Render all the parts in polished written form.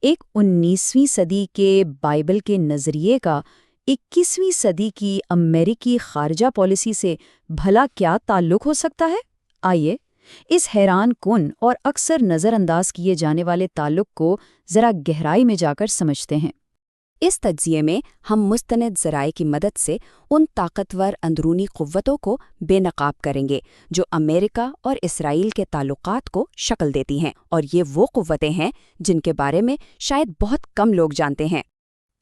एक 19वीं सदी के बाइबल के नज़रिए का 21वीं सदी की अमेरिकी खारजा पॉलिसी से भला क्या ताल्लुक हो सकता है? आइए, इस हैरान कुन और अक्सर नज़रअंदाज किए जाने वाले ताल्लुक को ज़रा गहराई में जाकर समझते हैं। इस तज्ज़िये में हम मुस्तनद ज़राए की मदद से उन ताकतवर अंदरूनी क़ुव्वतों को बेनकाब करेंगे जो अमेरिका और इसराइल के ताल्लुकात को शक्ल देती हैं, और ये वो क़ुव्वतें हैं जिनके बारे में शायद बहुत कम लोग जानते हैं।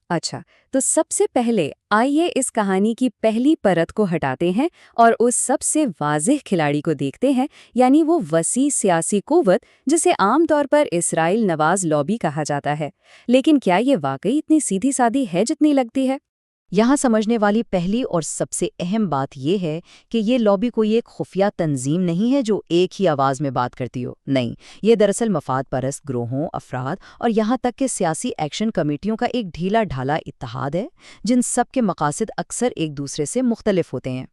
अच्छा, तो सबसे पहले आइए इस कहानी की पहली परत को हटाते हैं और उस सबसे वाज़ेह खिलाड़ी को देखते हैं, यानी वो वसी सियासी कुव्वत जिसे आमतौर पर इसराइल नवाज लॉबी कहा जाता है। लेकिन क्या ये वाकई इतनी सीधी सादी है जितनी लगती है? यहाँ समझने वाली पहली और सबसे अहम बात यह है कि ये लॉबी कोई एक खुफिया तंजीम नहीं है जो एक ही आवाज़ में बात करती हो। नहीं, ये दरअसल मफाद परस्त ग्रोहों, अफराद और यहाँ तक कि सियासी एक्शन कमेटियों का एक ढीला ढाला इत्तेहाद है, जिन सब के मकासद अक्सर एक दूसरे से मुख्तलिफ होते हैं।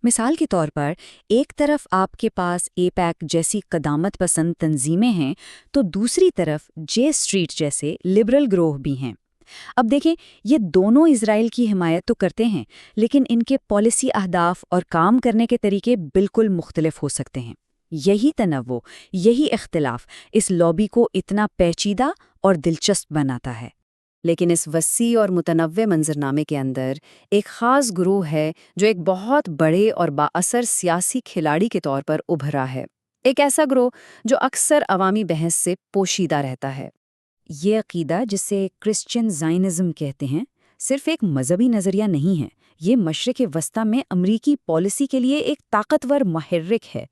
मिसाल के तौर पर, एक तरफ आपके पास एपैक जैसी कदामत पसंद तंजीमें हैं, तो दूसरी तरफ जे स्ट्रीट जैसे लिबरल ग्रोह भी हैं। अब देखें, ये दोनों इजराइल की हिमायत तो करते हैं, लेकिन इनके पॉलिसी अहदाफ और काम करने के तरीके बिल्कुल मुख्तलिफ हो सकते हैं। यही तनव्वुर, यही इख्तिलाफ इस लॉबी को इतना पेचीदा और दिलचस्प बनाता है। लेकिन इस वसी और मुतनव्वे मंजरनामे के अंदर एक ख़ास ग्रोह है जो एक बहुत बड़े और बाअसर सियासी खिलाड़ी के तौर पर उभरा है। एक ऐसा ग्रोह जो अक्सर अवामी बहस से पोशीदा रहता है। ये अकीदा, जिसे क्रिश्चियन ज़ायनिज़्म कहते हैं, सिर्फ एक मजहबी नज़रिया नहीं है। ये मशरिक़ वस्ता में अमरीकी पॉलिसी के लिए एक ताकतवर मुहर्रिक है।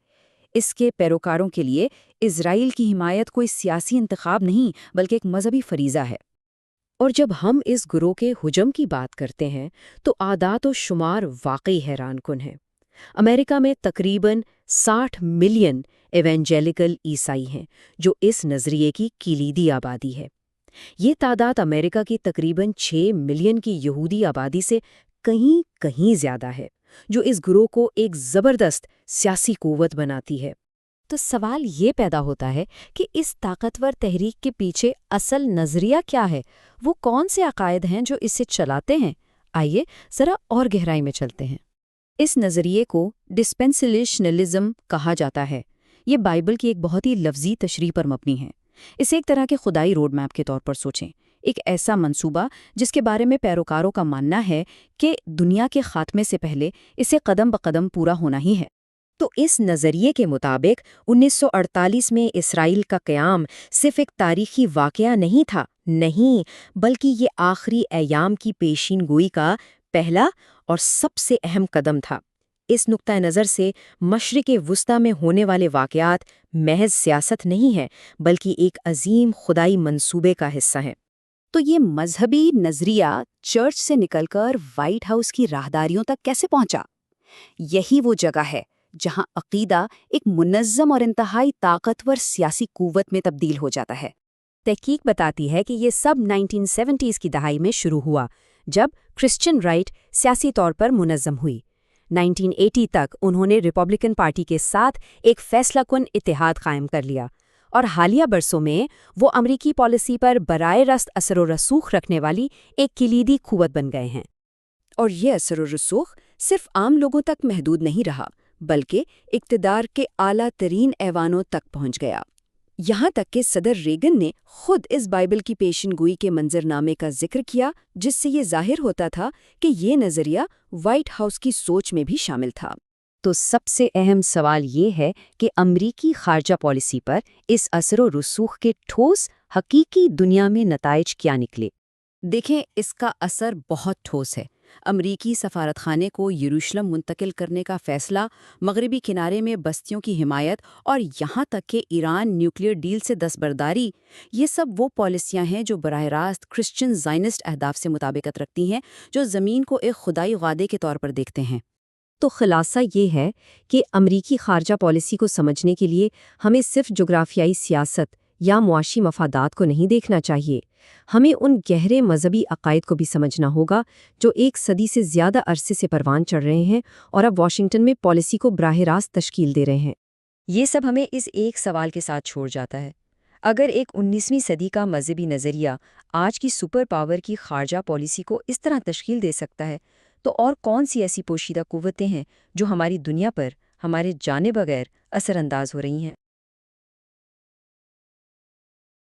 इसके पैरोकारों के लिए इजराइल की हिमायत कोई सियासी इंतखाब नहीं, बल्कि एक मजहबी फरीज़ा है। और जब हम इस गुरोह के हुजम की बात करते हैं तो आदात और शुमार वाकई हैरानकुन है। अमेरिका में तकरीबन 60 मिलियन एवेंजेलिकल ईसाई हैं, जो इस नज़रिए की किलीदी आबादी है। ये तादाद अमेरिका की तकरीबन 6 मिलियन की यहूदी आबादी से कहीं कहीं ज़्यादा है, जो इस ग्रोह को एक ज़बरदस्त सियासी कुव्वत बनाती है। तो सवाल ये पैदा होता है कि इस ताकतवर तहरीक के पीछे असल नज़रिया क्या है? वो कौन से अकायद हैं जो इसे चलाते हैं? आइए ज़रा और गहराई में चलते हैं। इस नज़रिए को डिस्पेंसेशनलिज्म कहा जाता है। ये बाइबल की एक बहुत ही लफ्जी तशरीह पर मबनी है। इसे एक तरह के खुदाई रोड मैप के तौर पर सोचें, एक ऐसा मंसूबा जिसके बारे में पैरोकारों का मानना है कि दुनिया के खात्मे से पहले इसे कदम ब कदम पूरा होना ही है। तो इस नज़रिए के मुताबिक 1948 में इसराइल का क़याम सिर्फ एक तारीखी वाक़या नहीं था, नहीं, बल्कि ये आखिरी अयाम की पेशीन गोई का पहला और सबसे अहम कदम था। इस नुक्ता नज़र से मशरिक़ वुस्ता में होने वाले वाक़यात महज सियासत नहीं है, बल्कि एक अजीम खुदाई मंसूबे का हिस्सा है। तो ये मजहबी नज़रिया चर्च से निकलकर वाइट हाउस की राहदारियों तक कैसे पहुंचा? यही वो जगह है जहां अकीदा एक मुनज़्ज़म और इंतहाई ताकतवर सियासी कुव्वत में तब्दील हो जाता है। तहकीक बताती है कि ये सब 1970s की दहाई में शुरू हुआ, जब क्रिश्चियन राइट सियासी तौर पर मुनज़्ज़म हुई। 1980 तक उन्होंने रिपब्लिकन पार्टी के साथ एक फैसलाकुन इत्तेहाद कायम कर लिया, और हालिया बरसों में वो अमरीकी पॉलिसी पर बराए रास्त असर व रसूख रखने वाली एक किलीदी कुव्वत बन गए हैं। और ये असर व रसूख सिर्फ आम लोगों तक महदूद नहीं रहा, बल्कि इक़्तिदार के आला तरीन ऐवानों तक पहुंच गया। यहाँ तक कि सदर रेगन ने खुद इस बाइबल की पेशिनगोई के मंजरनामे का जिक्र किया, जिससे ये जाहिर होता था कि ये नज़रिया व्हाइट हाउस की सोच में भी शामिल था। तो सबसे अहम सवाल ये है कि अमरीकी खारजा पॉलिसी पर इस असर व रसूख के ठोस हकीकी दुनिया में नताइज क्या निकले। देखें, इसका असर बहुत ठोस है। अमरीकी सफारतखाने को यरूशलेम मुंतकिल करने का फैसला, मगरबी किनारे में बस्तियों की हिमायत और यहाँ तक कि ईरान न्यूक्लियर डील से दस्तबरदारी, ये सब वो पॉलिसियाँ हैं जो बराह रास्त क्रिश्चियन ज़ायनिस्ट अहदाफ से मुताबिकत रखती हैं, जो ज़मीन को एक खुदाई वादे के तौर पर देखते हैं। तो खुलासा ये है कि अमरीकी खारजा पॉलिसी को समझने के लिए हमें सिर्फ जोग्राफियाई सियासत या मुआशी मफादात को नहीं देखना चाहिए। हमें उन गहरे मजहबी अकायद को भी समझना होगा जो एक सदी से ज़्यादा अरसे से परवान चढ़ रहे हैं और अब वाशिंगटन में पॉलिसी को बराह रास्त तश्कील दे रहे हैं। ये सब हमें इस एक सवाल के साथ छोड़ जाता है, اگر ایک 19ویں صدی کا مذہبی نظریہ آج کی سپر پاور کی خارجہ پالیسی کو اس طرح تشکیل دے سکتا ہے، تو اور کون سی ایسی پوشیدہ قوتیں ہیں جو ہماری دنیا پر ہمارے جانے بغیر اثر انداز ہو رہی ہیں؟